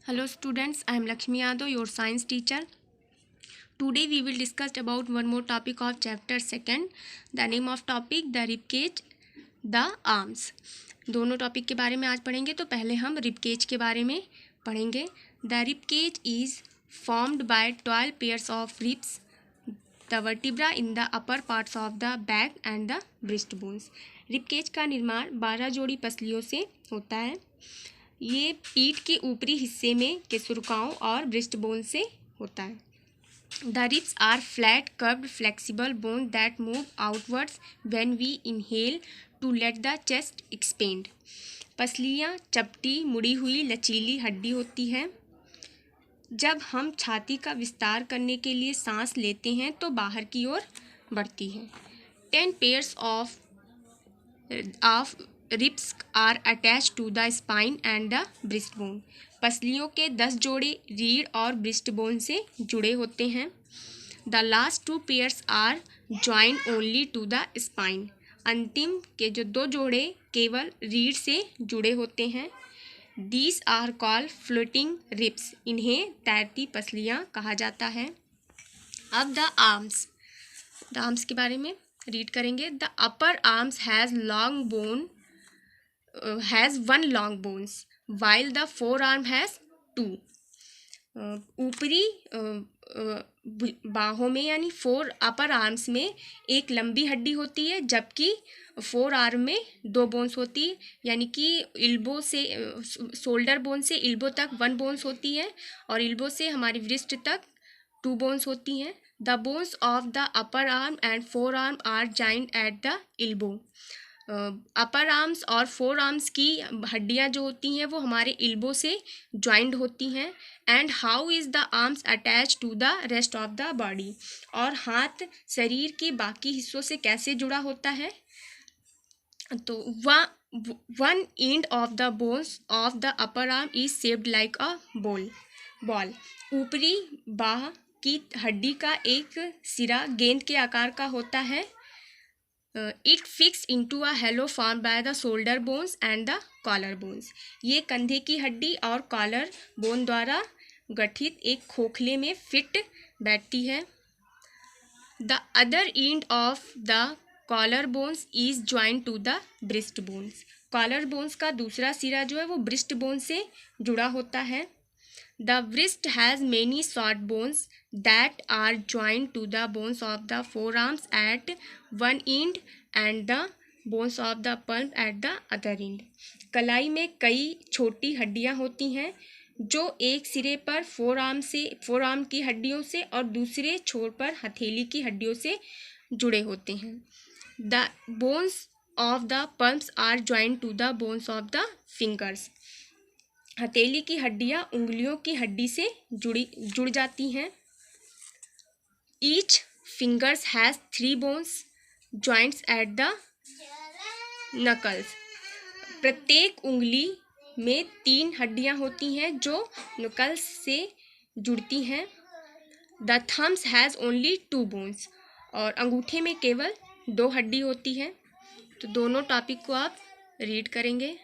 Hello students, I am Lakshmi Yadav, your science teacher. Today we will discuss about one more topic of chapter 2. The name of topic the rib cage, the arms. दोनों topic के बारे में आज पढ़ेंगे। तो पहले हम rib cage के बारे में पढ़ेंगे। The rib cage is formed by 12 pairs of ribs, the vertebra in the upper parts of the back and the breast bones. Rib cage का निर्माण 12 जोड़ी पसलियों से होता है। ये पीठ के ऊपरी हिस्से में केसुरकाओं और ब्रेस्ट बोन से होता है। The ribs are flat curved flexible bone that move outwards when we inhale to let the chest expand. पसलियाँ चपटी मुड़ी हुई लचीली हड्डी होती हैं। जब हम छाती का विस्तार करने के लिए सांस लेते हैं तो बाहर की ओर बढ़ती है। 10 pairs of ribs are attached to the spine and the breastbone. पसलियों के 10 जोड़े रीढ़ और ब्रेस्ट बोन से जुड़े होते हैं। The last 2 pairs are joined only to the spine. अंतिम के जो 2 जोड़े केवल रीढ़ से जुड़े होते हैं। These are called floating ribs. इन्हें तैरती पसलियाँ कहा जाता है। अब the arms के बारे में रीड करेंगे। The upper arms has one long bones while the forearm has 2. ऊपरी बाहों में यानी अपर आर्म्स में एक लंबी हड्डी होती है, जबकि फोर आर्म में 2 बोन्स होती है। यानी कि इल्बो से शोल्डर बोन से इल्बो तक 1 बोन्स होती है और इल्बो से हमारी व्रिस्ट तक 2 बोन्स होती हैं। The bones of the upper arm and forearm are joint at the elbow. Upper arms और फोर आर्म्स की हड्डियां जो होती हैं वो हमारे इल्बो से ज्वाइंट होती हैं। And how is the arms attach to the rest of the body. और हाथ शरीर के बाकी हिस्सों से कैसे जुड़ा होता है। तो one and of the bones of the upper arm is shaped like a ball. ऊपरी बाह की हड्डी का एक सिरा गेंद के आकार का होता है। It fix into a hollow form by the shoulder bones and the collar bones. ये कंधे की हड्डी और कॉलर बोन द्वारा गठित एक खोखले में फिट बैठती है। The other end of the collar bones is joint to the breast bones. Collar bones का दूसरा सिरा जो है वो ब्रेस्ट बोन से जुड़ा होता है। The wrist has many short bones that are joined to the bones of the forearms at one end and the bones of the palm at the other end. कलाई में कई छोटी हड्डियां होती हैं जो एक सिरे पर फोरआर्म की हड्डियों से और दूसरे छोर पर हथेली की हड्डियों से जुड़े होते हैं। The bones of the palms are joined to the bones of the fingers. हथेली की हड्डियां उंगलियों की हड्डी से जुड़ जाती हैं। Each fingers has 3 bones joints at the knuckles. प्रत्येक उंगली में 3 हड्डियां होती हैं जो नकल्स से जुड़ती हैं। The thumbs has only 2 bones. और अंगूठे में केवल 2 हड्डी होती है। तो दोनों टॉपिक को आप रीड करेंगे।